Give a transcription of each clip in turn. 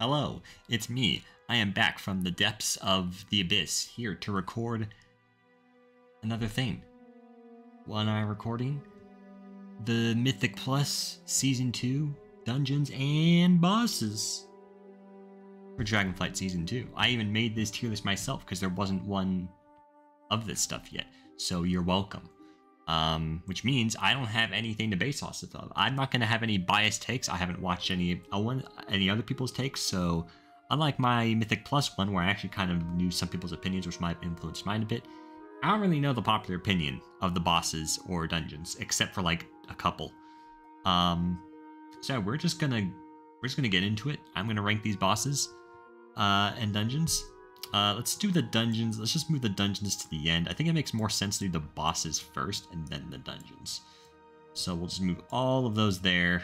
Hello, it's me. I am back from the depths of the abyss, here to record another thing. What am I recording? The Mythic Plus Season 2 Dungeons and Bosses for Dragonflight Season 2. I even made this tier list myself because there wasn't one of this stuff yet, so you're welcome. Which means I don't have anything to base off of. I'm not going to have any biased takes. I haven't watched any other people's takes, so unlike my Mythic Plus one, where I actually kind of knew some people's opinions, which might influence mine a bit, I don't really know the popular opinion of the bosses or dungeons, except for like a couple. So we're just gonna get into it. I'm gonna rank these bosses and dungeons. Let's do the dungeons. Let's just move the dungeons to the end. I think it makes more sense to do the bosses first and then the dungeons. So we'll just move all of those there.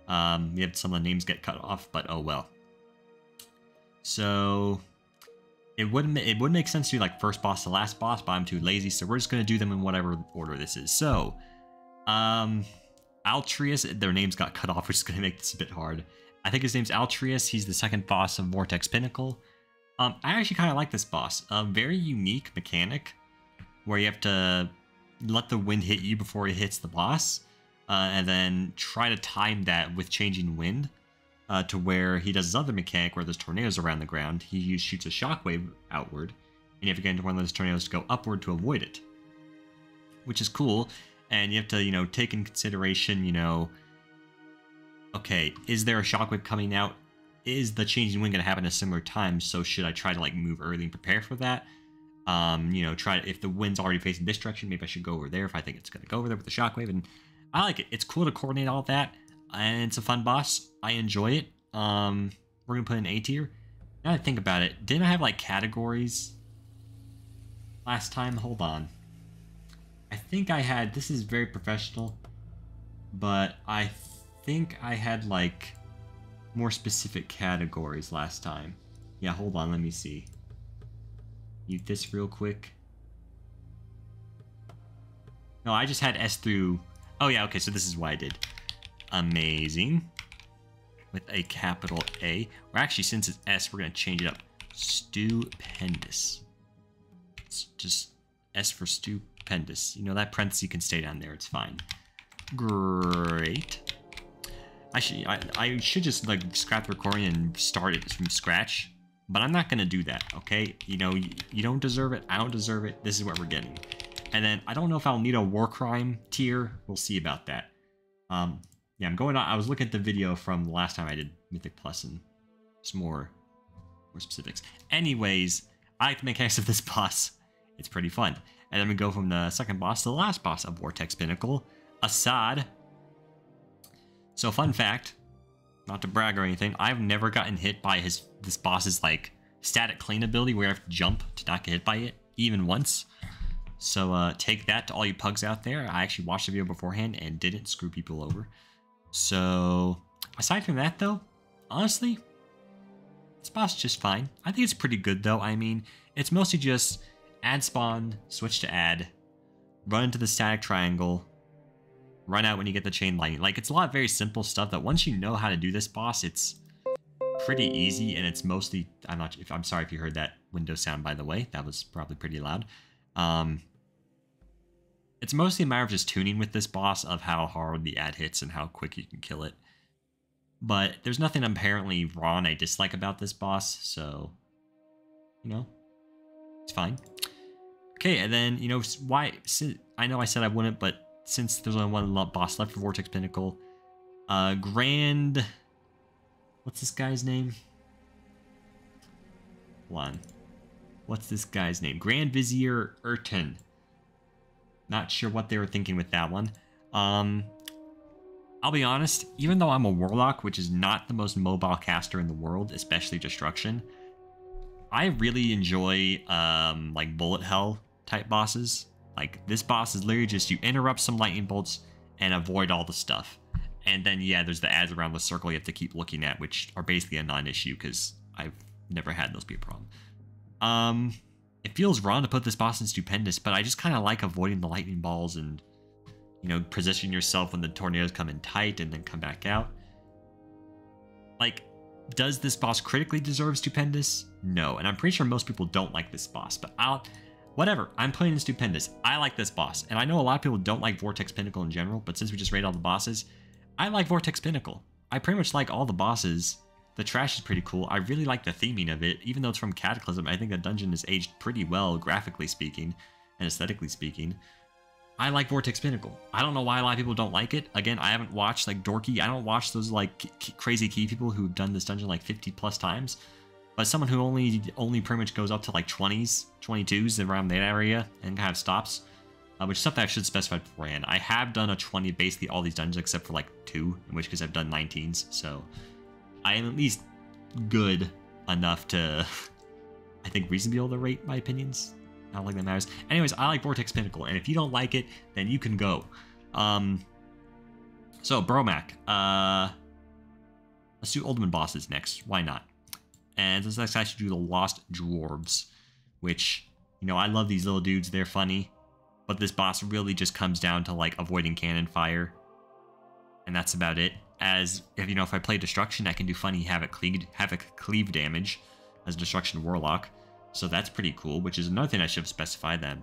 We have some of the names get cut off, but oh well. So it wouldn't make sense to do like first boss to last boss, but I'm too lazy, so we're just gonna do them in whatever order this is. So, Altreus, their names got cut off, which is gonna make this a bit hard. I think his name's Altreus. He's the second boss of Vortex Pinnacle. I actually kind of like this boss. A very unique mechanic where you have to let the wind hit you before it hits the boss, and then try to time that with changing wind to where he does his other mechanic where there's tornadoes around the ground. He shoots a shockwave outward, and you have to get into one of those tornadoes to go upward to avoid it, which is cool. And you have to, take in consideration, okay, is there a shockwave coming out? Is the changing wind going to happen at a similar time? So should I try to like move early and prepare for that? If the wind's already facing this direction, maybe I should go over there if I think it's going to go over there with the shockwave. And I like it. It's cool to coordinate all that, and it's a fun boss. I enjoy it. We're going to put in A tier. Now that I think about it, didn't I have like categories last time? Hold on. I think I had, this is very professional, but I think I had like more specific categories last time. Yeah, hold on, let me see. Mute this real quick. No, I just had S through... Oh yeah, okay, so this is why I did. Amazing. With a capital A. Or actually, since it's S, we're going to change it up. Stupendous. It's just S for stupendous. That parenthesis can stay down there, it's fine. Great. I should just like scrap the recording and start it from scratch, but I'm not gonna do that. Okay, you don't deserve it. I don't deserve it. This is what we're getting. And then I don't know if I'll need a war crime tier. We'll see about that. Yeah, I'm going on. I was looking at the video from the last time I did Mythic Plus and some more specifics. Anyways, I like the mechanics of this boss. It's pretty fun. And then we go from the second boss to the last boss of Vortex Pinnacle, Assad. So fun fact, not to brag or anything, I've never gotten hit by this boss's like static clean ability where I have to jump to not get hit by it, even once. So take that to all you pugs out there. I actually watched the video beforehand and didn't screw people over. So aside from that though, honestly, this boss is just fine. I think it's pretty good though. I mean, it's mostly just add spawn, switch to add, run into the static triangle, run out when you get the chain lightning. Like, it's a lot of very simple stuff that once you know how to do this boss, it's pretty easy, and it's mostly... I'm sorry if you heard that window sound, by the way. That was probably pretty loud. It's mostly a matter of just tuning with this boss of how hard the add hits and how quick you can kill it. But there's nothing apparently wrong I dislike about this boss, so... it's fine. Okay, and then, why... I know I said I wouldn't, but since there's only one boss left for Vortex Pinnacle, Grand... What's this guy's name? Hold on. What's this guy's name? Grand Vizier Urton. Not sure what they were thinking with that one. I'll be honest, even though I'm a Warlock, which is not the most mobile caster in the world, especially Destruction, I really enjoy, like, bullet hell type bosses. Like, this boss is literally just you interrupt some lightning bolts and avoid all the stuff. And then, yeah, there's the ads around the circle you have to keep looking at, which are basically a non-issue because I've never had those be a problem. It feels wrong to put this boss in Stupendous, but I just kind of like avoiding the lightning balls and, position yourself when the tornadoes come in tight and then come back out. Like, Does this boss critically deserve Stupendous? No, and I'm pretty sure most people don't like this boss, but whatever, I'm playing in Stupendous. I like this boss, and I know a lot of people don't like Vortex Pinnacle in general, but since we just rated all the bosses, I like Vortex Pinnacle. I pretty much like all the bosses. The trash is pretty cool. I really like the theming of it. Even though it's from Cataclysm, I think the dungeon is aged pretty well, graphically speaking, and aesthetically speaking. I like Vortex Pinnacle. I don't know why a lot of people don't like it. Again, I haven't watched like Dorky. I don't watch those like crazy key people who've done this dungeon like 50 plus times. But someone who only pretty much goes up to like 20s, 22s around that area and kind of stops, which is something I should specify beforehand. I have done a 20 basically all these dungeons except for like 2, in which case I've done 19s. So I am at least good enough to, I think, reasonably able to rate my opinions. I don't think that matters. Anyways, I like Vortex Pinnacle, and if you don't like it, then you can go. So, Bromac. Let's do Ultimate Bosses next. Why not? And this next I should do the Lost Dwarves, which, you know, I love these little dudes. They're funny. But this boss really just comes down to, like, avoiding cannon fire. And that's about it. As, if I play Destruction, I can do funny Havoc cleave damage as Destruction Warlock. So that's pretty cool, which is another thing I should have specified, that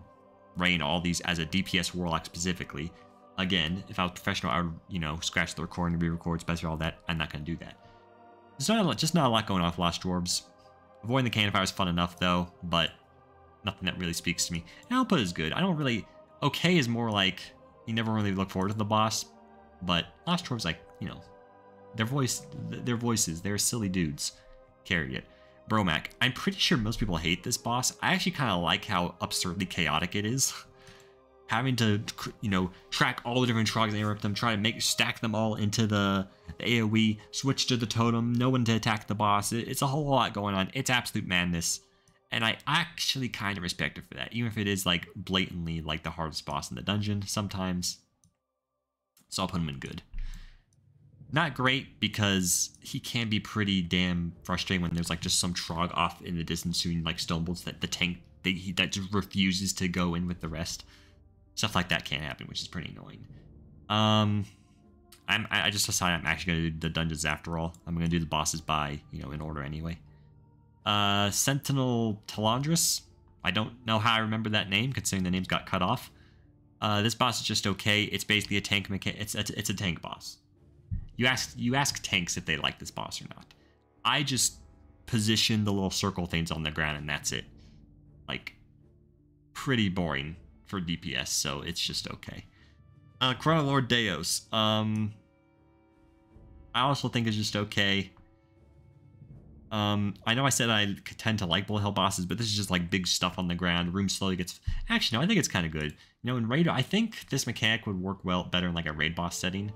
rating all these as a DPS Warlock specifically. Again, if I was professional, I would, scratch the recording, re-record, specify all that. I'm not going to do that. There's just not a lot going on with Lost Dwarves. Avoiding the cannon fire is fun enough, though, but nothing that really speaks to me. And output is good. I don't really... Okay is more like, you never really look forward to the boss, but Lost Dwarves, like, their voices, they're silly dudes. Carry it. Bromac. I'm pretty sure most people hate this boss. I actually kind of like how absurdly chaotic it is. Having to, track all the different trogs and interrupt them, try to stack them all into the AoE, switch to the totem, no one to attack the boss. It's a whole lot going on. It's absolute madness. And I actually kind of respect it for that, even if it is, like, blatantly, like, the hardest boss in the dungeon sometimes. So I'll put him in good. Not great, because he can be pretty damn frustrating when there's, like, just some trog off in the distance doing, like, stone bolts that the tank, that just refuses to go in with the rest. Stuff like that can't happen, which is pretty annoying. I just decided I'm actually going to do the dungeons after all. I'm going to do the bosses by, in order anyway. Sentinel Talandris. I don't know how I remember that name, considering the names got cut off. This boss is just okay. It's basically a tank mechanic. It's a tank boss. You ask tanks if they like this boss or not. I just position the little circle things on the ground and that's it. Like, pretty boring for DPS, so it's just okay. Chronolord Deos. I also think it's just okay. I know I said I tend to like bullet hell bosses, but this is just like big stuff on the ground. Room slowly gets... Actually, no, I think it's kind of good. In raid, I think this mechanic would work better in like a raid boss setting,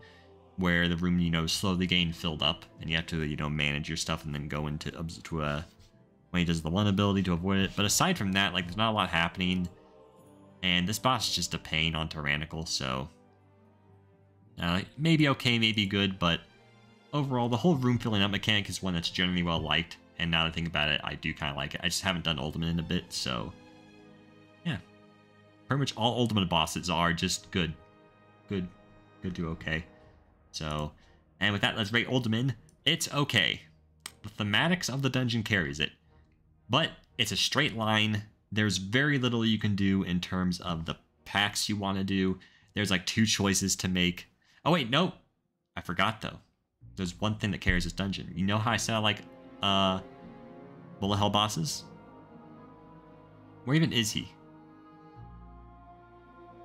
where the room, slowly getting filled up, and you have to, manage your stuff and then go into when he does the one ability to avoid it. But aside from that, like, there's not a lot happening, and this boss is just a pain on Tyrannical, so maybe okay, maybe good, but overall, the whole room filling up mechanic is one that's generally well liked, and now that I think about it, I do kind of like it. I just haven't done Ultimate in a bit, so yeah. Pretty much all Ultimate bosses are just good to okay. So, and with that, let's rate Ultimate. It's okay. The thematics of the dungeon carries it, but it's a straight line. There's very little you can do in terms of the packs you want to do. There's like 2 choices to make. Oh wait, no, I forgot though. There's one thing that carries this dungeon. You know how I said I like bullet hell bosses? Where even is he?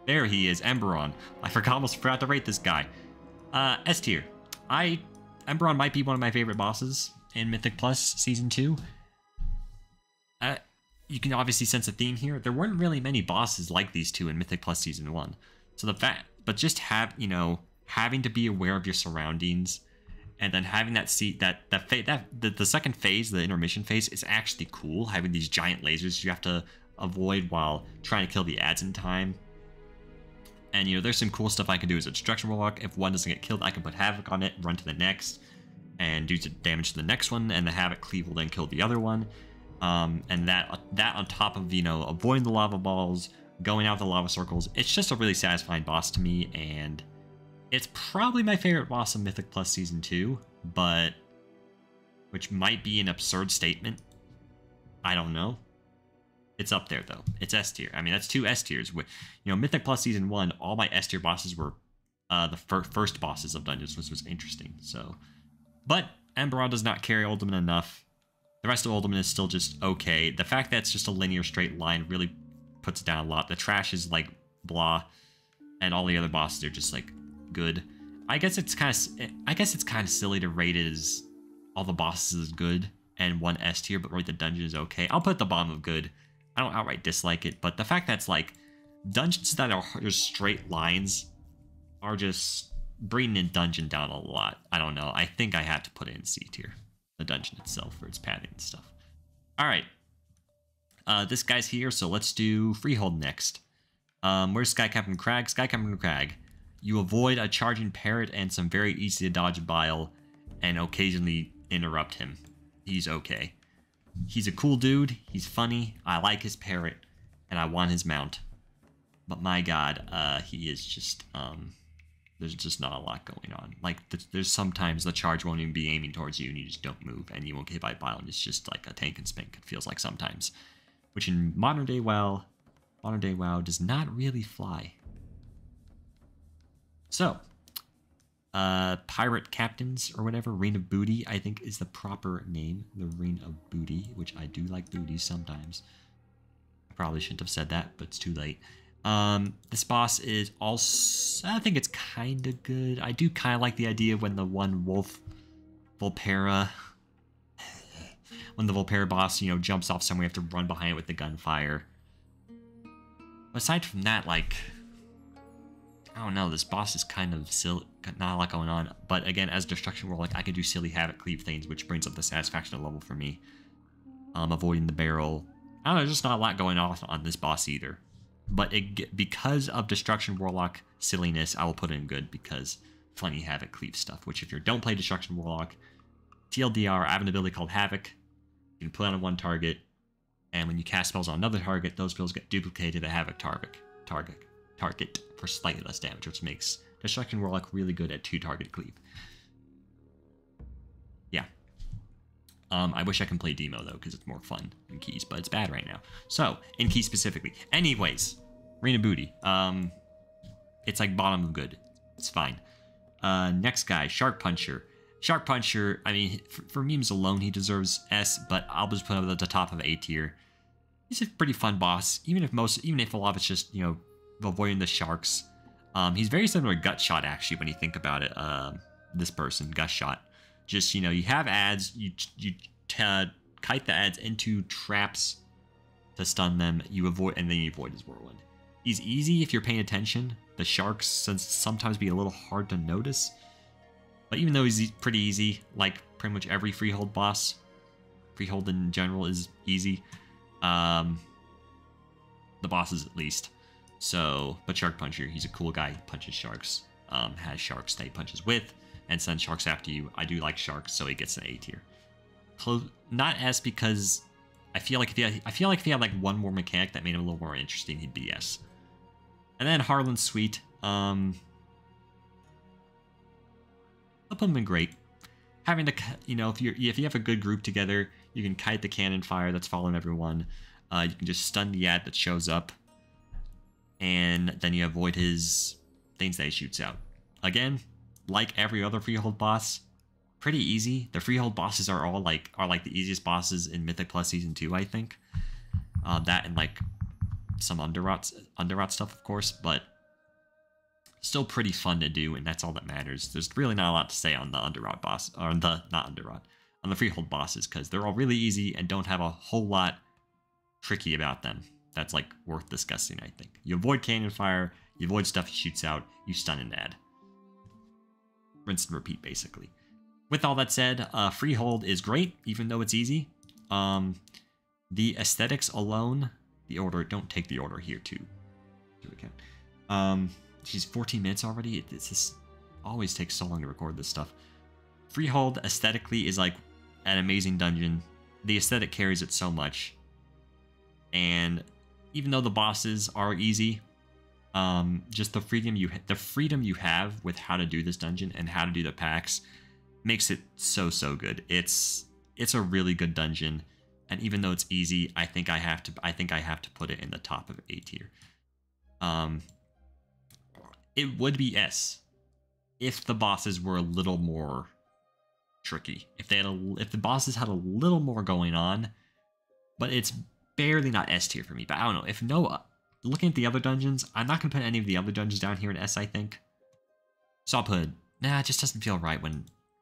There he is, Emberon. Almost forgot to rate this guy. S tier. Emberon might be one of my favorite bosses in Mythic Plus Season 2. You can obviously sense a theme here. There weren't really many bosses like these two in Mythic Plus Season 1. So but just having to be aware of your surroundings, and then having that the second phase, the intermission phase, is actually cool. Having these giant lasers you have to avoid while trying to kill the ads in time. And, there's some cool stuff I can do as a Destruction Warlock. If one doesn't get killed, I can put Havoc on it, run to the next, and do damage to the next one, and the Havoc cleave will then kill the other one. And that on top of, avoiding the lava balls, going out the lava circles, it's just a really satisfying boss to me, and it's probably my favorite boss of Mythic Plus Season 2, which might be an absurd statement. I don't know. It's up there, though. It's S tier. I mean, that's 2 S tiers. You know, Mythic Plus Season 1, all my S tier bosses were the first bosses of dungeons, which was interesting. So, but Emberon does not carry Ultimate enough. The rest of Ultimate is still just okay. The fact that it's just a linear straight line really puts it down a lot. The trash is like blah, and all the other bosses are just like good. I guess it's kind of silly to rate it as all the bosses as good and 1 S tier, but rate the dungeon is okay. I'll put the bottom of good. I don't outright dislike it, but the fact that it's like dungeons that are just straight lines are just bringing the dungeon down a lot. I don't know. I think I had to put it in C tier, the dungeon itself, for its padding and stuff. All right. This guy's here, so let's do Freehold next. Where's Sky Captain Crag? Sky Captain Crag. You avoid a charging parrot and some very easy to dodge bile, and occasionally interrupt him. He's okay. He's a cool dude. He's funny. I like his parrot, and I want his mount. But my god, he is just, there's just not a lot going on. Like, there's sometimes the charge won't even be aiming towards you, and you just don't move, and you won't get hit by bile, and it's just like a tank and spink, it feels like sometimes. Which in modern day WoW does not really fly. So, Pirate Captains or whatever, Reign of Booty, I think is the proper name. The Reign of Booty, which I do like booties sometimes. I probably shouldn't have said that, but it's too late. This boss is also, I think it's kind of good. I do kind of like the idea when the one Volpera boss, you know, jumps off somewhere, you have to run behind it with the gunfire. Aside from that, like, I don't know, this boss is kind of silly, not a lot going on. But again, as Destruction Warlock, I can do silly Havoc Cleave things, which brings up the satisfaction level for me. Avoiding the barrel. I don't know, there's just not a lot going on this boss either. But because of Destruction Warlock silliness, I will put it in good because funny Havoc Cleave stuff. Which if you don't play Destruction Warlock, TLDR, I have an ability called Havoc. You can put it on one target, and when you cast spells on another target, those spells get duplicated to Havoc target for slightly less damage, which makes Destruction Warlock really good at 2-target cleave. Yeah. I wish I can play Demo, though, because it's more fun in keys, but it's bad right now. So, in keys specifically. Anyways, Reign of Booty. It's like bottom of good. It's fine. Next guy, Shark Puncher. Shark Puncher, I mean, for memes alone, he deserves S, but I'll just put him at the top of A tier. He's a pretty fun boss, even if a lot of it's just, you know, avoiding the sharks. He's very similar to Gut Shot, actually, when you think about it. This person, Gut Shot. Just, you know, you have ads, you kite the ads into traps to stun them, and then you avoid his whirlwind. He's easy if you're paying attention. The sharks sometimes be a little hard to notice. But even though he's pretty easy, like pretty much every Freehold boss, Freehold in general is easy. The bosses at least. So, but Shark Puncher, he's a cool guy. He punches sharks. Has sharks that he punches with, and sends sharks after you. I do like sharks, so he gets an A tier. Not S because I feel like if he had like one more mechanic that made him a little more interesting, he'd be S. And then Harlan's Sweet. I'll put him in great. Having to, you know, if you have a good group together, you can kite the cannon fire that's following everyone. You can just stun the ad that shows up, and then you avoid his things that he shoots out. Again, like every other Freehold boss, pretty easy. The Freehold bosses are like the easiest bosses in Mythic Plus Season 2, I think. That and like some Underrot stuff, of course, but still pretty fun to do, and that's all that matters. There's really not a lot to say on the Underrot boss, or on the Freehold bosses, because they're all really easy and don't have a whole lot tricky about them. That's like worth discussing, I think. You avoid cannon fire, you avoid stuff he shoots out, you stun an ad. Rinse and repeat, basically. With all that said, Freehold is great, even though it's easy. The aesthetics alone, the order, don't take the order here too. She's 14 minutes already. It just always takes so long to record this stuff. Freehold aesthetically is like an amazing dungeon. The aesthetic carries it so much. And even though the bosses are easy, just the freedom you have with how to do this dungeon and how to do the packs makes it so good. It's it's a really good dungeon. And even though it's easy, I think I have to put it in the top of A tier. It would be S if the bosses were a little more tricky. If the bosses had a little more going on, but it's barely not S tier for me. But I don't know. If no, looking at the other dungeons, I'm not gonna put any of the other dungeons down here in S, I think. So I'll put, nah, it just doesn't feel right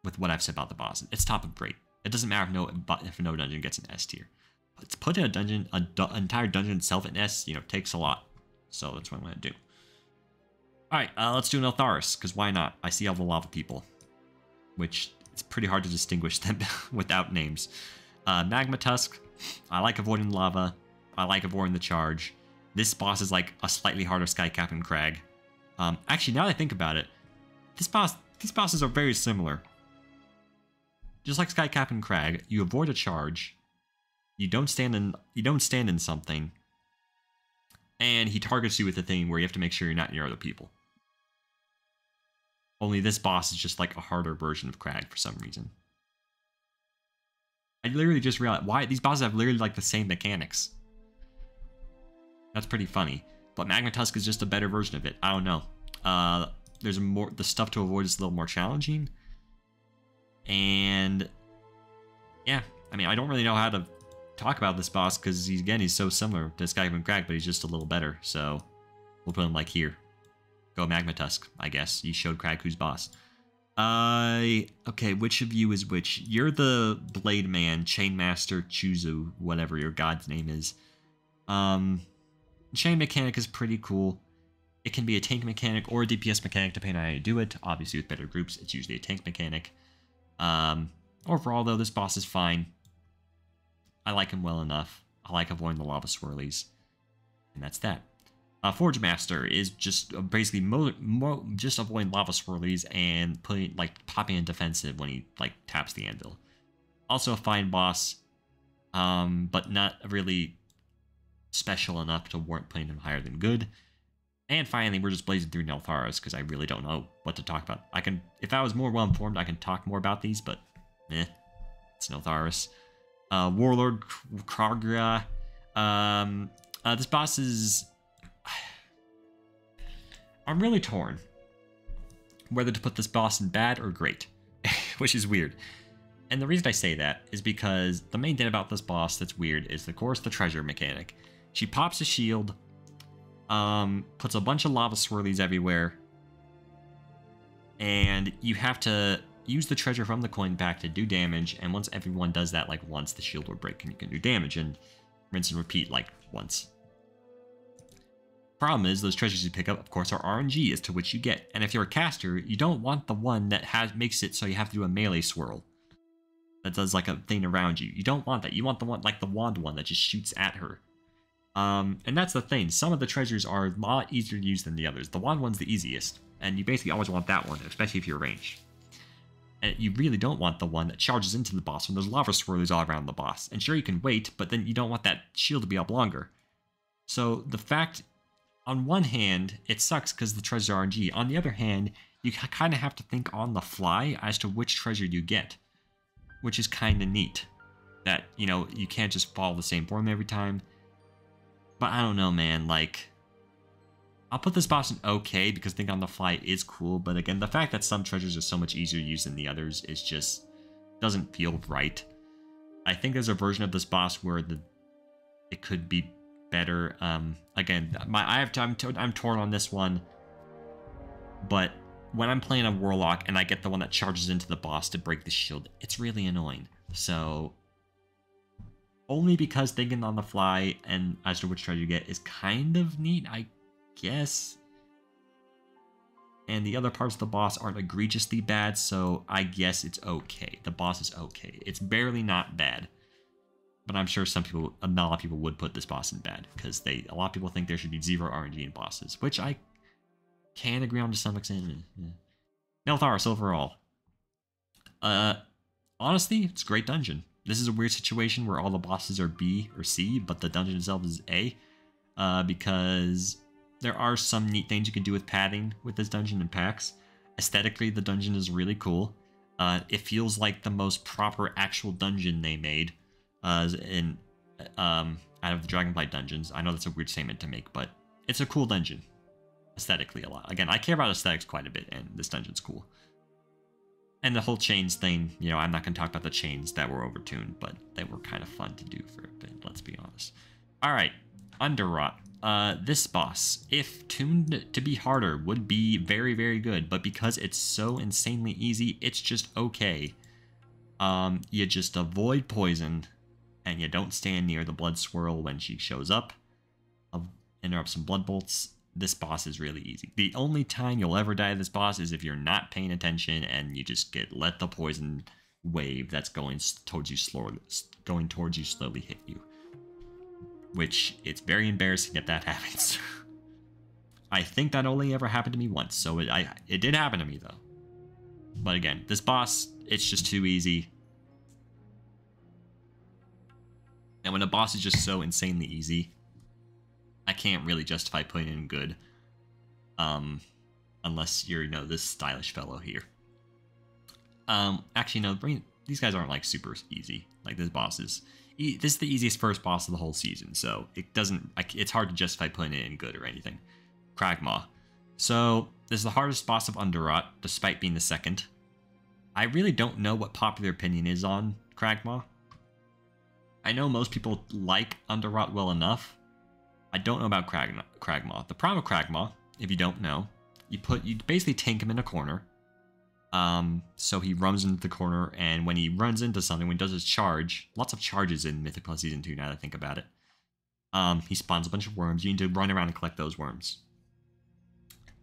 with what I've said about the bosses. It's top of great. It doesn't matter if no dungeon gets an S tier. But putting a dungeon, an entire dungeon itself in S, takes a lot. So that's what I'm gonna do. All right, let's do Neltharis, because why not? I see all the lava people, which it's pretty hard to distinguish them without names. Magma Tusk, I like avoiding lava. I like avoiding the charge. This boss is like a slightly harder Skycap and Crag. Actually, now that I think about it, these bosses are very similar. Just like Skycap and Crag, you avoid a charge. You don't stand in something, and he targets you with a thing where you have to make sure you're not near other people. Only this boss is just like a harder version of Crag for some reason. I literally just realized why these bosses have literally like the same mechanics. That's pretty funny. But Magma Tusk is just a better version of it. I don't know. The stuff to avoid is a little more challenging. And yeah, I mean, I don't really know how to talk about this boss because he's so similar to Skycap and Crag, but he's just a little better. So we'll put him like here. Go Magma Tusk, I guess. You showed Crag who's boss. Okay, which of you is which? You're the Blade Man, Chainmaster, Chuzu, whatever your god's name is. Chain mechanic is pretty cool. It can be a tank mechanic or a DPS mechanic depending on how you do it. Obviously with better groups, it's usually a tank mechanic. Overall though, this boss is fine. I like him well enough. I like avoiding the lava swirlies. And that's that. Forge Master is just basically just avoiding lava swirlies and popping in defensive when he taps the anvil. Also a fine boss, but not really special enough to warrant putting him higher than good. And finally, we're just blazing through Neltharis because I really don't know what to talk about. If I was more well informed, I can talk more about these, but it's Neltharis. Warlord Kragra. This boss is. I'm really torn whether to put this boss in bad or great, which is weird. And the reason I say that is because the main thing about this boss that's weird is, of course, the treasure mechanic. She pops a shield, puts a bunch of lava swirlies everywhere, and you have to use the treasure from the coin pack to do damage, and once everyone does that once, the shield will break and you can do damage, and rinse and repeat once. Problem is, those treasures you pick up, of course, are RNG as to which you get. And if you're a caster, you don't want the one that makes it so you have to do a melee swirl. That does a thing around you. You don't want that. You want the one, the wand one that just shoots at her. And that's the thing. Some of the treasures are a lot easier to use than the others. The wand one's the easiest. And you basically always want that one, especially if you're ranged. And you really don't want the one that charges into the boss when there's lava swirlies all around the boss. And sure, you can wait, but then you don't want that shield to be up longer. So the fact... On one hand, it sucks because the treasures are RNG. On the other hand, you kind of have to think on the fly as to which treasure you get, which is kind of neat. That, you can't just follow the same formula every time. But I don't know, man. I'll put this boss in okay because thinking on the fly is cool. But again, the fact that some treasures are so much easier to use than the others is just doesn't feel right. I think there's a version of this boss where it could be better. Again, I'm torn on this one, but when I'm playing a Warlock and I get the one that charges into the boss to break the shield, it's really annoying. So only because thinking on the fly and as to which treasure you get is kind of neat, I guess. And the other parts of the boss aren't egregiously bad, so I guess it's okay. The boss is okay. It's barely not bad. But I'm sure a lot of people would put this boss in bad because a lot of people think there should be 0 RNG in bosses, which I can agree on to some extent. Yeah. Neltharis overall. Honestly, it's a great dungeon. This is a weird situation where all the bosses are B or C, but the dungeon itself is A, because there are some neat things you can do with padding with this dungeon and packs. Aesthetically, the dungeon is really cool. It feels like the most proper actual dungeon they made out of the Dragonflight dungeons. I know that's a weird statement to make, but it's a cool dungeon. Aesthetically a lot. Again, I care about aesthetics quite a bit, and this dungeon's cool. And the whole chains thing, you know, I'm not going to talk about the chains that were overtuned, but they were kind of fun to do for a bit, let's be honest. Alright, Underrot. This boss, if tuned to be harder, would be very, very good, but because it's so insanely easy, it's just okay. You just avoid poison, and you don't stand near the blood swirl when she shows up. Interrupt some blood bolts. This boss is really easy. The only time you'll ever die to this boss is if you're not paying attention and you just let the poison wave that's going towards you slowly hit you. Which, it's very embarrassing that happens. I think that only ever happened to me once, so it did happen to me though. But again, this boss, it's just too easy. And when a boss is just so insanely easy, I can't really justify putting it in good. Unless you're, you know, this stylish fellow here. Actually, no, these guys aren't, like, super easy. Like, this boss is... This is the easiest first boss of the whole season, so it doesn't... It's hard to justify putting it in good or anything. Kragmaw. So, this is the hardest boss of Underrot, despite being the second. I really don't know what popular opinion is on Kragmaw. I know most people like Underrot well enough. I don't know about Kragmaw. The problem with Kragmaw, if you don't know, you basically tank him in a corner. So he runs into the corner, and when he runs into something, when he does his charge, lots of charges in Mythic Plus Season 2 now that I think about it. He spawns a bunch of worms. You need to run around and collect those worms.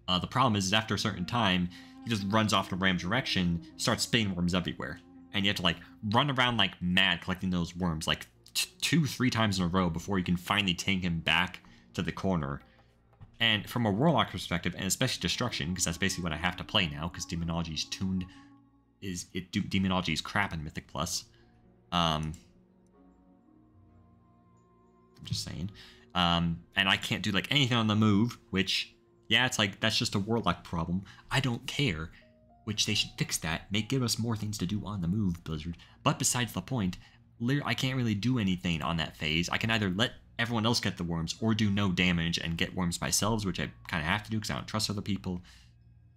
The problem is after a certain time, he just runs off in a random direction, starts spitting worms everywhere. And you have to, like, run around like mad collecting those worms, like 2-3 times in a row before you can finally tank him back to the corner. And from a Warlock perspective, and especially Destruction, because that's basically what I have to play now, because Demonology is tuned, Demonology is crap in Mythic Plus. I'm just saying. And I can't do like anything on the move, which, yeah, it's like, that's just a Warlock problem. I don't care, which they should fix that. Give us more things to do on the move, Blizzard. But besides the point, I can't really do anything on that phase. I can either let everyone else get the worms or do no damage and get worms myself, which I kind of have to do because I don't trust other people.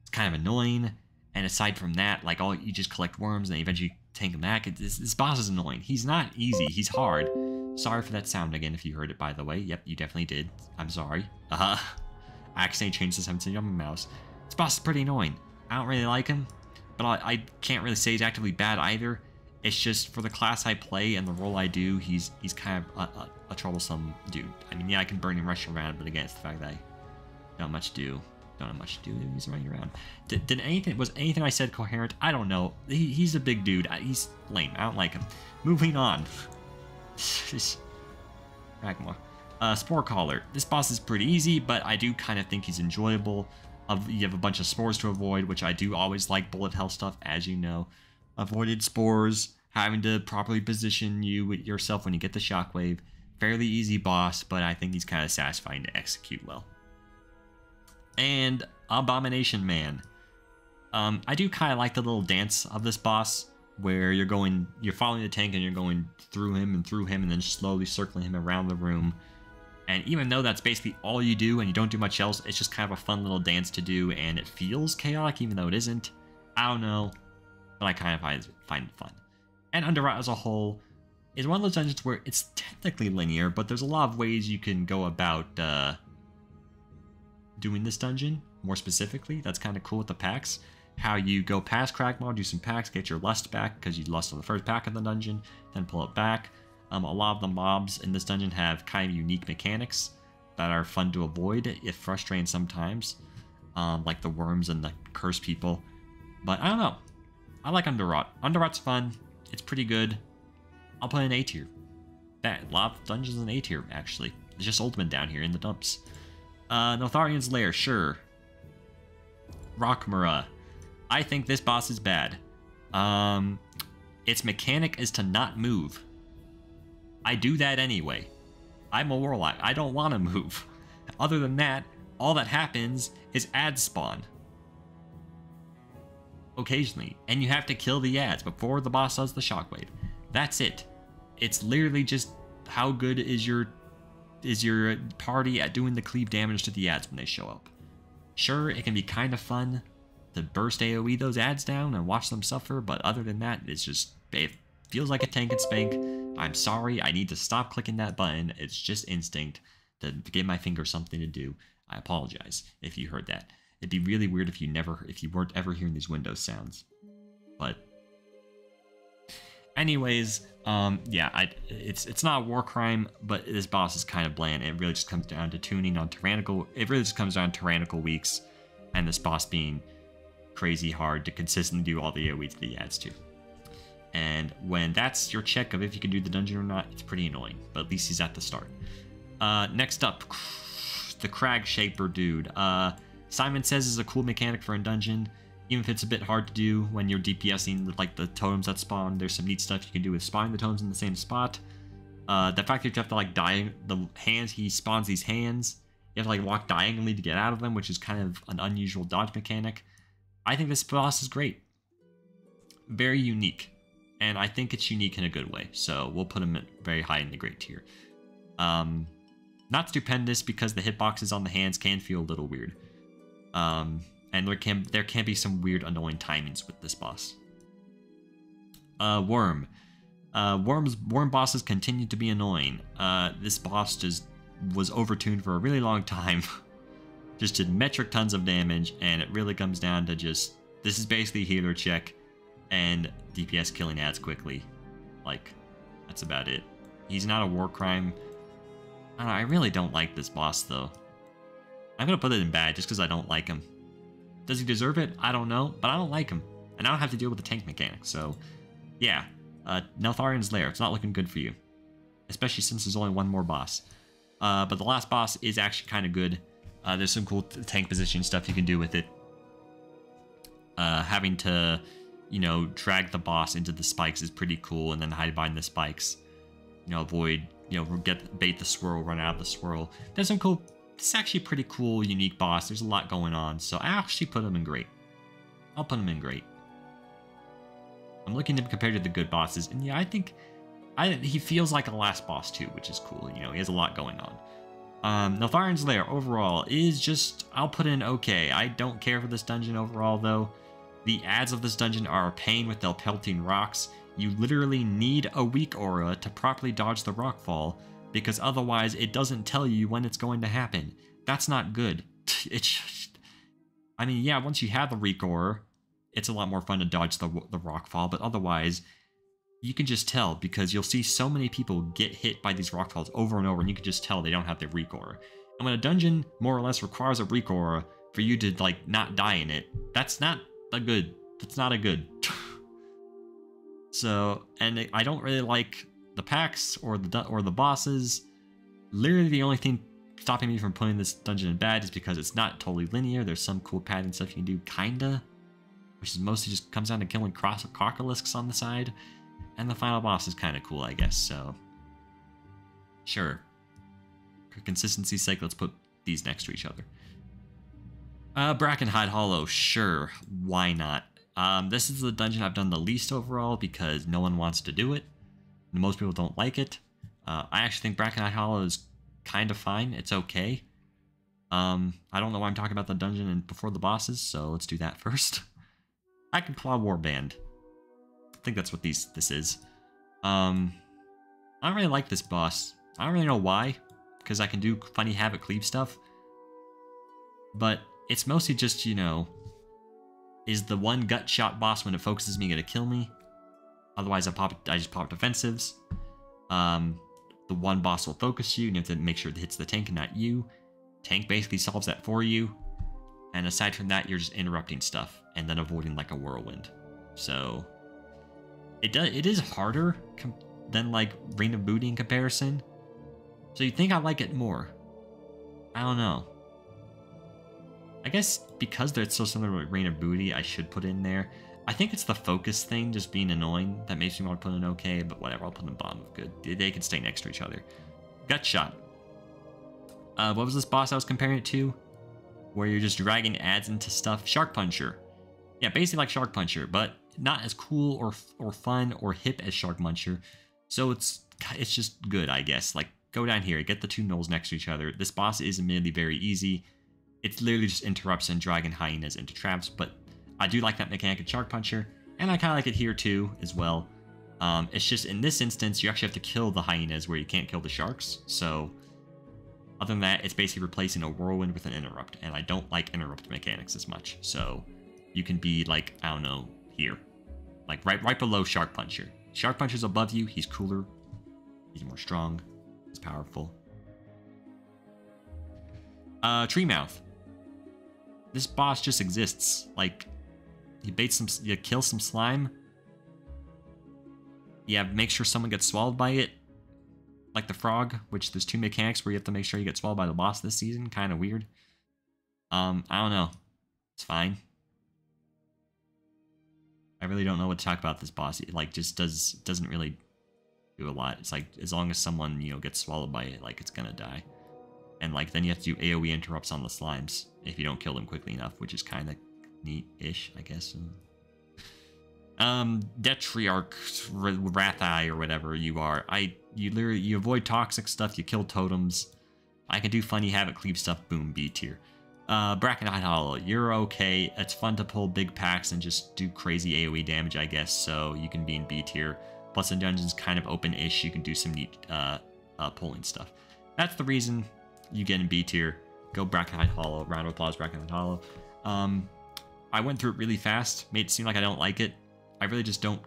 It's kind of annoying. And aside from that, like, you just collect worms and then eventually tank them back. This boss is annoying. He's not easy. He's hard. Sorry for that sound again if you heard it, by the way. Yep, you definitely did. I'm sorry. I accidentally changed the sensitivity on my mouse. This boss is pretty annoying. I don't really like him, but I can't really say he's actively bad either. It's just for the class I play and the role I do, he's kind of a troublesome dude. I mean, yeah, I can burn and rush around, but again, it's the fact that I don't have much to do. He's running around. Was anything I said coherent? I don't know. He's a big dude. He's lame. I don't like him. Moving on. Kragmaw. Spore Caller. This boss is pretty easy, but I do kind of think he's enjoyable. You have a bunch of spores to avoid, which I do always like bullet hell stuff, as you know. Avoided spores, having to properly position yourself when you get the shockwave. Fairly easy boss, but I think he's kind of satisfying to execute well. And Abomination Man. I do kind of like the little dance of this boss, where you're following the tank and you're going through him, and then slowly circling him around the room. And even though that's basically all you do and you don't do much else, it's just kind of a fun little dance to do, and it feels chaotic even though it isn't. I don't know, but I kind of find it fun. And Underrot as a whole is one of those dungeons where it's technically linear, but there's a lot of ways you can go about doing this dungeon, more specifically. That's kind of cool with the packs. How you go past Kragmaw, do some packs, get your lust back, because you lust on the first pack of the dungeon, then pull it back. A lot of the mobs in this dungeon have kind of unique mechanics that are fun to avoid, if frustrating sometimes. Like the worms and the cursed people. But I don't know. I like Underrot. Underrot's fun. It's pretty good. I'll play an A tier. A lot of dungeons in A tier, actually. It's just Ultimate down here in the dumps. Notharian's Lair, sure. Rockmara. I think this boss is bad. Its mechanic is to not move. I do that anyway. I'm a Warlock. I don't want to move. Other than that, all that happens is ad spawn. occasionally, and you have to kill the ads before the boss does the shockwave. That's it. It's literally just how good is your party at doing the cleave damage to the ads when they show up. Sure, it can be kind of fun to burst AoE those ads down and watch them suffer, but other than that, it feels like a tank and spank. I'm sorry, I need to stop clicking that button. It's just instinct to give my finger something to do. I apologize if you heard that. It'd be really weird if you weren't ever hearing these Windows sounds. But anyways, yeah, it's not a war crime, but this boss is kind of bland. It really just comes down to tuning on tyrannical. It really just comes down to tyrannical weeks, and this boss being crazy hard to consistently do all the AoE to the ads to. And when that's your check of if you can do the dungeon or not, it's pretty annoying. But at least he's at the start. Next up, the Crag Shaper dude. Simon says is a cool mechanic for a dungeon. Even if it's a bit hard to do when you're DPSing with like the totems that spawn, there's some neat stuff you can do with spawning the totems in the same spot. The fact that you have to like the hands, he spawns these hands. You have to like walk diagonally to get out of them, which is kind of an unusual dodge mechanic. I think this boss is great. Very unique. And I think it's unique in a good way. So we'll put him at very high in the great tier. Not stupendous because the hitboxes on the hands can feel a little weird. And there can be some weird annoying timings with this boss. Worm. Worm bosses continue to be annoying. This boss just was overtuned for a really long time. Just did metric tons of damage, and it really comes down to just, this is basically healer check and DPS killing ads quickly. Like, that's about it. He's not a war crime. I don't know, I really don't like this boss though. I'm gonna put it in bad just because I don't like him. Does he deserve it? I don't know, but I don't like him. And I don't have to deal with the tank mechanic, so yeah. Neltharian's Lair, it's not looking good for you. Especially since there's only one more boss. But the last boss is actually kind of good. There's some cool tank position stuff you can do with it. Having to, you know, drag the boss into the spikes is pretty cool, and then hide behind the spikes. You know, avoid, you know, bait the swirl, run out of the swirl. There's some cool, it's actually a pretty cool, unique boss. There's a lot going on, so I actually put him in great. I'll put him in great. I'm looking at him compared to the good bosses, and yeah, I think he feels like a last boss too, which is cool. You know, he has a lot going on. Neltharian's Lair overall is just, I'll put in okay. I don't care for this dungeon overall though. The ads of this dungeon are a pain with their pelting rocks. You literally need a weak aura to properly dodge the rock fall, because otherwise it doesn't tell you when it's going to happen. That's not good. It's just, I mean, yeah, once you have the weak aura, it's a lot more fun to dodge the rock fall, but otherwise, you can just tell, because you'll see so many people get hit by these rock falls over and over, and you can just tell they don't have the weak aura. And when a dungeon more or less requires a weak aura for you to like not die in it, that's not a good. That's not a good. So, and I don't really like the packs or the bosses. Literally, the only thing stopping me from putting this dungeon in bad is because it's not totally linear. There's some cool pattern stuff you can do, kinda, which is mostly just comes down to killing crocolisk's on the side. And the final boss is kind of cool, I guess, so sure. For consistency's sake, let's put these next to each other. Brackenhide Hollow, sure, why not? This is the dungeon I've done the least overall because no one wants to do it. Most people don't like it. I actually think Brackenhide Hollow is kind of fine. It's okay. I don't know why I'm talking about the dungeon and before the bosses, so let's do that first. Claw Warband. I think that's what this is. I don't really like this boss. I don't really know why, because I can do funny Havoc Cleave stuff. But it's mostly just, you know, is the one gut shot boss when it focuses me gonna kill me? Otherwise I just pop defensives. The one boss will focus you, and you have to make sure it hits the tank and not you. Tank basically solves that for you. And aside from that, you're just interrupting stuff and then avoiding like a whirlwind. So it is harder than like Reign of Booty in comparison. So you'd think I like it more. I don't know. I guess because they're so similar to Reign of Booty, I should put in there. I think it's the focus thing just being annoying that makes me want to put in okay, but whatever, I'll put in bottom of good. They can stay next to each other. Gut Shot. What was this boss I was comparing it to? Where you're just dragging ads into stuff? Shark Puncher. Yeah, basically like Shark Puncher, but not as cool or fun or hip as Shark Puncher. So it's just good, I guess. Like, go down here, get the two gnolls next to each other. This boss is admittedly very easy. It's literally just interrupts and dragging hyenas into traps, but I do like that mechanic in Shark Puncher, and I kind of like it here too, as well. It's just, in this instance, you actually have to kill the hyenas where you can't kill the sharks, so other than that, it's basically replacing a whirlwind with an interrupt, and I don't like interrupt mechanics as much, so you can be like, I don't know, here. Like right below Shark Puncher. Shark Puncher's above you, he's cooler, he's more strong, he's powerful. Tree Mouth. This boss just exists. Like, you kill some slime. Yeah, make sure someone gets swallowed by it. Like the frog, which there's two mechanics where you have to make sure you get swallowed by the boss this season. Kind of weird. I don't know. It's fine. I really don't know what to talk about this boss. It, like, just doesn't really do a lot. It's like, as long as someone, you know, gets swallowed by it, like, it's gonna die. And like, then you have to do AoE interrupts on the slimes if you don't kill them quickly enough, which is kind of neat-ish, I guess. Detriarch, Rathai, or whatever you are. You avoid toxic stuff, you kill totems. I can do funny Havoc Cleave stuff, boom, B tier. Brackenhide Hollow, you're okay. It's fun to pull big packs and just do crazy AoE damage, I guess, so you can be in B tier. Plus the dungeon's kind of open-ish, you can do some neat pulling stuff. That's the reason you get in B tier. Go Brackenhide Hollow, round of applause, Brackenhide Hollow. I went through it really fast, made it seem like I don't like it. I really just don't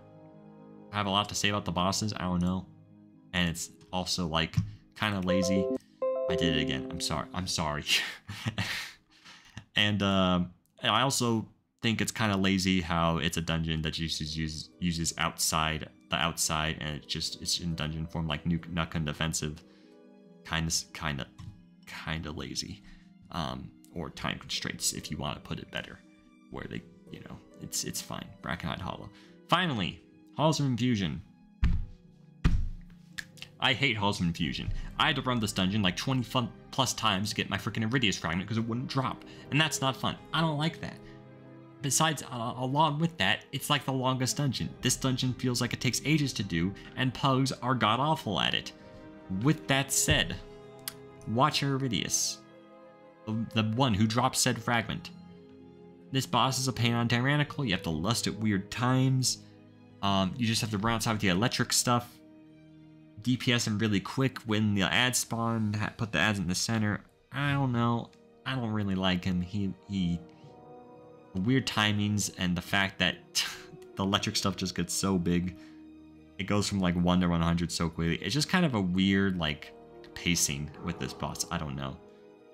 have a lot to say about the bosses, I don't know. And it's also like kind of lazy. I did it again, I'm sorry. And I also think it's kind of lazy how it's a dungeon that uses the outside, and it's in dungeon form like Nuka defensive. Kind of lazy, or time constraints if you want to put it better, where they, you know, it's fine. Brackenhide Hollow. Finally, Halls of Infusion. I hate Halls of Infusion. I had to run this dungeon like 20 plus times to get my freaking Iridius fragment because it wouldn't drop, and that's not fun. I don't like that. Besides, along with that, it's like the longest dungeon. This dungeon feels like it takes ages to do, and pugs are god-awful at it. With that said, watch Iridius, the one who drops said fragment. This boss is a pain on Tyrannical. You have to lust at weird times. You just have to run outside with the electric stuff. DPS him really quick when the ads spawn. Put the ads in the center. I don't know. I don't really like him. He weird timings, and the fact that the electric stuff just gets so big. It goes from like 1 to 100 so quickly. It's just kind of a weird like pacing with this boss. I don't know.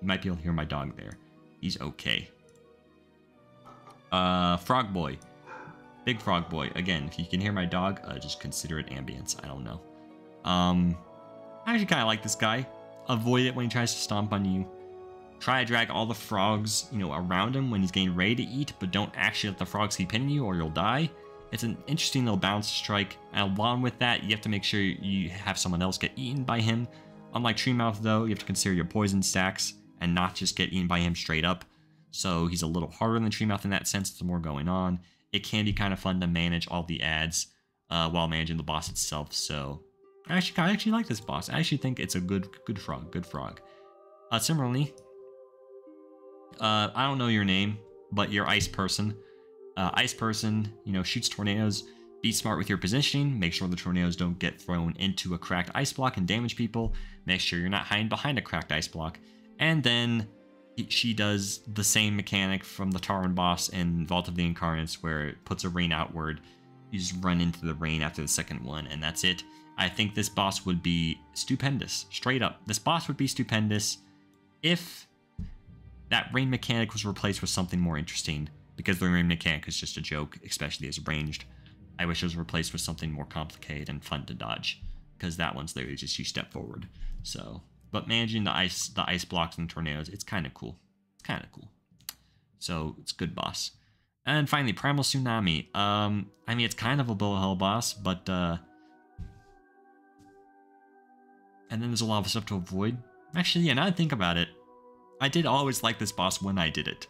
You might be able to hear my dog there. He's okay. Frog Boy. Big Frog Boy. Again, if you can hear my dog, just consider it ambience. I don't know. I actually kind of like this guy. Avoid it when he tries to stomp on you. Try to drag all the frogs, you know, around him when he's getting ready to eat, but don't actually let the frogs keep hitting you or you'll die. It's an interesting little balance strike, and along with that, you have to make sure you have someone else get eaten by him. Unlike Treemouth, though, you have to consider your poison stacks and not just get eaten by him straight up. So he's a little harder than Treemouth in that sense. There's more going on. It can be kind of fun to manage all the ads while managing the boss itself. So I actually like this boss. I actually think it's a good frog. Similarly, I don't know your name, but you're Ice Person. Ice Person, you know, shoots tornadoes. Be smart with your positioning. Make sure the tornadoes don't get thrown into a cracked ice block and damage people. Make sure you're not hiding behind a cracked ice block. And then she does the same mechanic from the Tarwin boss in Vault of the Incarnates, where it puts a rain outward. You just run into the rain after the second one, and that's it. I think this boss would be stupendous. Straight up. This boss would be stupendous if that rain mechanic was replaced with something more interesting, because the rain mechanic is just a joke, especially as ranged. I wish it was replaced with something more complicated and fun to dodge, because that one's literally just you step forward. So, but managing the ice blocks and tornadoes, it's kind of cool. It's kind of cool. So it's a good boss. And finally, Primal Tsunami. I mean, it's kind of a bullet hell boss, but and then there's a lot of stuff to avoid. Actually, yeah, now I think about it, I did always like this boss when I did it.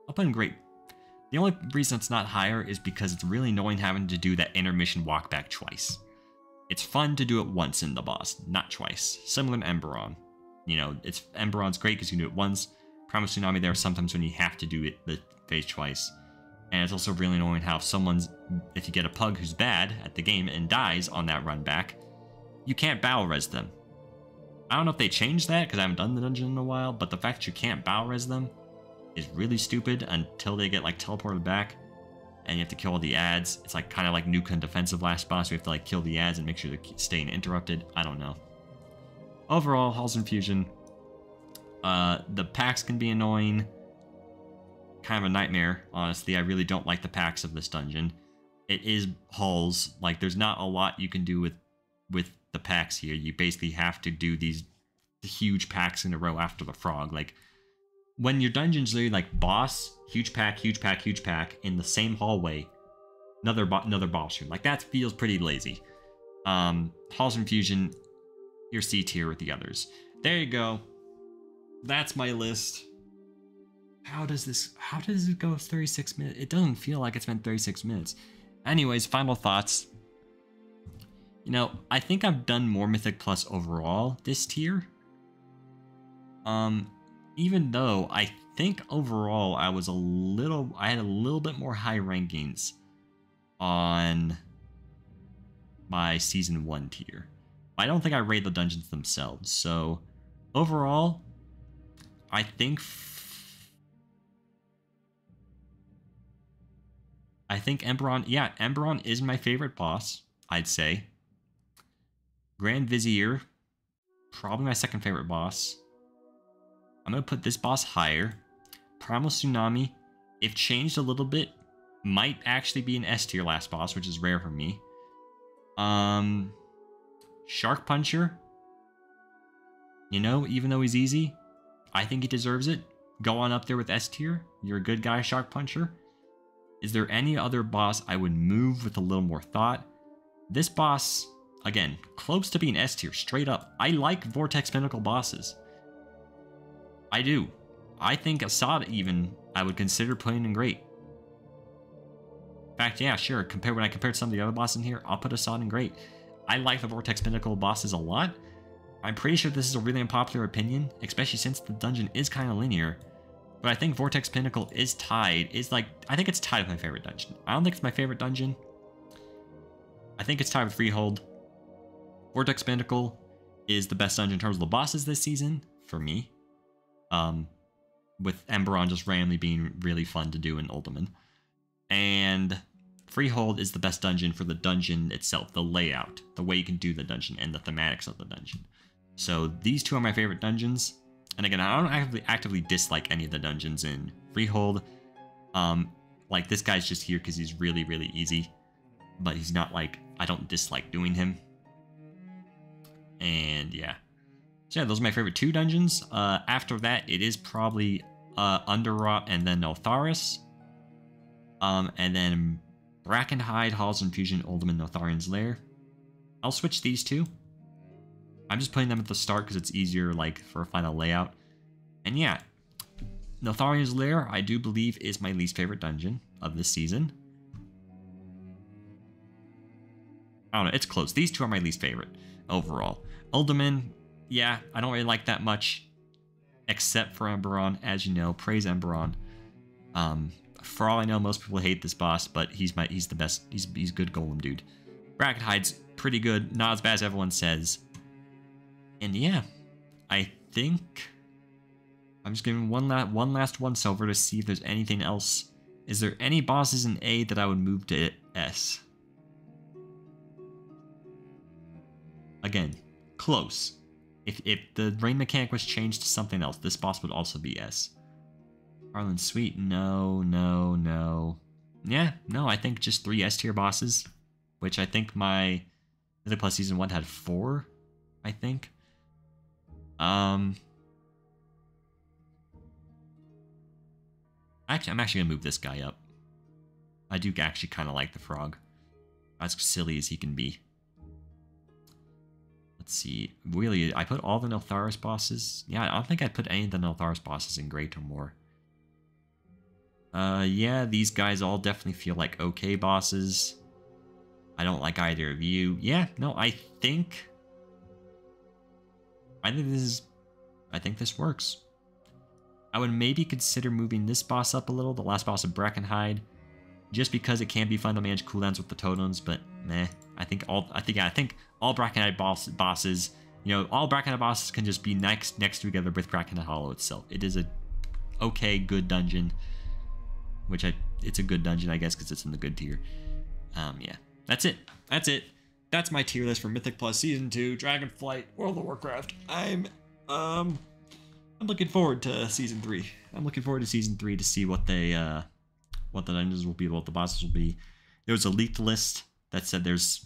I'll put in great. The only reason it's not higher is because it's really annoying having to do that intermission walk back twice. It's fun to do it once in the boss, not twice. Similar to Emberon. You know, Emberon's great because you can do it once. Primal Tsunami, there are sometimes when you have to do the phase twice. And it's also really annoying how if you get a pug who's bad at the game and dies on that run back, you can't battle res them. I don't know if they changed that because I haven't done the dungeon in a while, but the fact that you can't battle res them is really stupid until they get like teleported back and you have to kill all the ads. It's like kind of like Nuka defensive last boss. We have to like kill the ads and make sure they're staying interrupted. I don't know. Overall, Halls and Fusion, the packs can be annoying. Kind of a nightmare, honestly. I really don't like the packs of this dungeon. It is Halls. Like, there's not a lot you can do with the packs here. You basically have to do these huge packs in a row after the frog. Like, when your dungeon's literally like boss, huge pack, huge pack, huge pack in the same hallway, another boss room. Like, that feels pretty lazy. Halls and Fusion, you're C tier with the others. There you go. That's my list. How does it go 36 minutes? It doesn't feel like it's been 36 minutes. Anyways, final thoughts. You know, I think I've done more Mythic Plus overall this tier. Even though I think overall I had a little bit more high rankings on my Season 1 tier. I don't think I rated the dungeons themselves, so overall, I think Emberon is my favorite boss, I'd say. Grand Vizier, probably my second favorite boss. I'm going to put this boss higher. Primal Tsunami, if changed a little bit, might actually be an S tier last boss, which is rare for me. Shark Puncher, you know, even though he's easy, I think he deserves it. Go on up there with S tier. You're a good guy, Shark Puncher. Is there any other boss I would move with a little more thought? This boss, again, close to being S tier, straight up. I like Vortex Pinnacle bosses. I do. I think Assad even, I would consider putting in great. In fact, yeah, sure. When I compared some of the other bosses in here, I'll put Assad in great. I like the Vortex Pinnacle bosses a lot. I'm pretty sure this is a really unpopular opinion, especially since the dungeon is kind of linear. But I think Vortex Pinnacle I think it's tied with my favorite dungeon. I don't think it's my favorite dungeon. I think it's tied with Freehold. Vortex Pinnacle is the best dungeon in terms of the bosses this season, for me. With Emberon just randomly being really fun to do in Ultimate. And Freehold is the best dungeon for the dungeon itself, the layout, the way you can do the dungeon, and the thematics of the dungeon. So these two are my favorite dungeons. And again, I don't actively dislike any of the dungeons in Freehold. Like, this guy's just here because he's really, really easy. But he's not like, I don't dislike doing him. And yeah. So yeah, those are my favorite two dungeons. After that, it is probably Underrot and then Notharis. And then Brackenhide, Halls and Fusion, Ultimate, Notharian's Lair. I'll switch these two. I'm just putting them at the start because it's easier, like, for a final layout. And yeah, Notharian's Lair, I do believe, is my least favorite dungeon of this season. I don't know, it's close. These two are my least favorite overall. Ultimate, yeah, I don't really like that much, except for Emberon. As you know, praise Emberon. For all I know, most people hate this boss, but he's the best. He's good golem dude. Brackenhide's pretty good, not as bad as everyone says. And yeah, I think I'm just giving one last once over to see if there's anything else. Is there any bosses in A that I would move to S? Again, close. If the rain mechanic was changed to something else, this boss would also be S. Arlen Sweet, no. Yeah, no, I think just 3 S tier bosses, which I think my Mythic Plus Season 1 had 4, I think. Actually, I'm actually gonna move this guy up. I do actually kind of like the frog. As silly as he can be. Let's see. Really, I put all the Notharis bosses. Yeah, I don't think I'd put any of the Notharis bosses in great or more. Yeah, these guys all definitely feel like okay bosses. I don't like either of you. Yeah, no, I think this works. I would maybe consider moving this boss up a little, the last boss of Brackenhide, just because it can be fun to manage cooldowns with the totems, but meh. I think all Brackenhide bosses, all Brackenhide bosses can just be next together with Brackenhide Hollow itself. It is a okay, good dungeon, it's a good dungeon, I guess, because it's in the good tier. Yeah, that's it. That's my tier list for Mythic Plus Season 2, Dragonflight, World of Warcraft. I'm looking forward to Season 3. I'm looking forward to Season 3 to see what the dungeons will be, what the bosses will be. There was a leaked list that said there's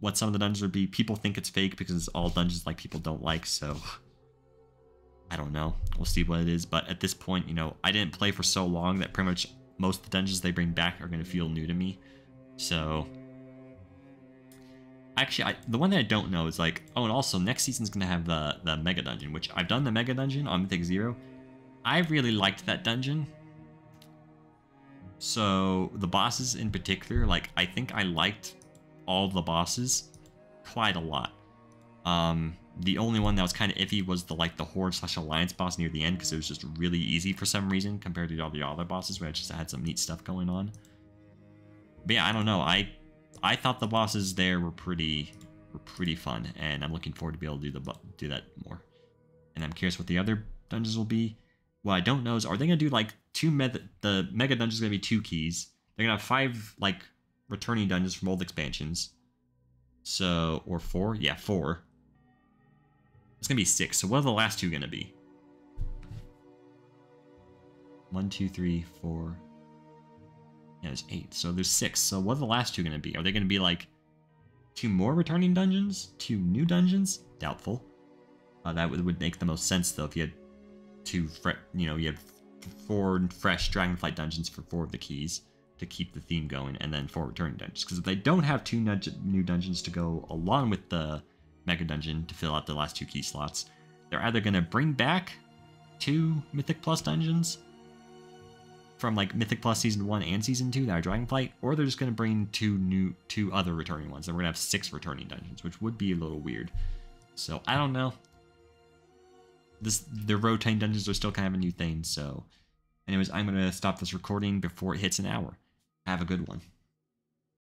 what some of the dungeons would be. People think it's fake because it's all dungeons like people don't like, so I don't know. We'll see what it is, but at this point, I didn't play for so long that pretty much most of the dungeons they bring back are going to feel new to me. So actually, the one that I don't know is like, oh, and also next season's going to have the Mega Dungeon, which I've done the Mega Dungeon on Mythic 0. I really liked that dungeon. So the bosses in particular, like, I think I liked all the bosses quite a lot. The only one that was kind of iffy was the Horde/Alliance boss near the end, because it was just really easy for some reason compared to all the other bosses, where it just had some neat stuff going on. But yeah, I don't know. I thought the bosses there were pretty fun, and I'm looking forward to be able to do that more. And I'm curious what the other dungeons will be. What I don't know is, are they gonna do like the Mega Dungeon's gonna be 2 keys? They're gonna have 5 like returning dungeons from old expansions. So, or 4? Yeah, 4. It's gonna be 6. So what are the last 2 gonna be? 1, 2, 3, 4. Yeah, there's 8. So there's 6. So what are the last 2 gonna be? Are they gonna be like 2 more returning dungeons? 2 new dungeons? Doubtful. That would make the most sense though if you had 2, you had 4 fresh Dragonflight dungeons for 4 of the keys to keep the theme going, and then 4 returning dungeons. Because if they don't have 2 new dungeons to go along with the Mega Dungeon to fill out the last 2 key slots, they're either going to bring back 2 Mythic Plus dungeons from like Mythic Plus Season 1 and Season 2 that are Dragonflight, or they're just going to bring 2 other returning ones. And we're going to have 6 returning dungeons, which would be a little weird. So I don't know. The rotating dungeons are still kind of a new thing. So anyways, I'm going to stop this recording before it hits an hour. Have a good one.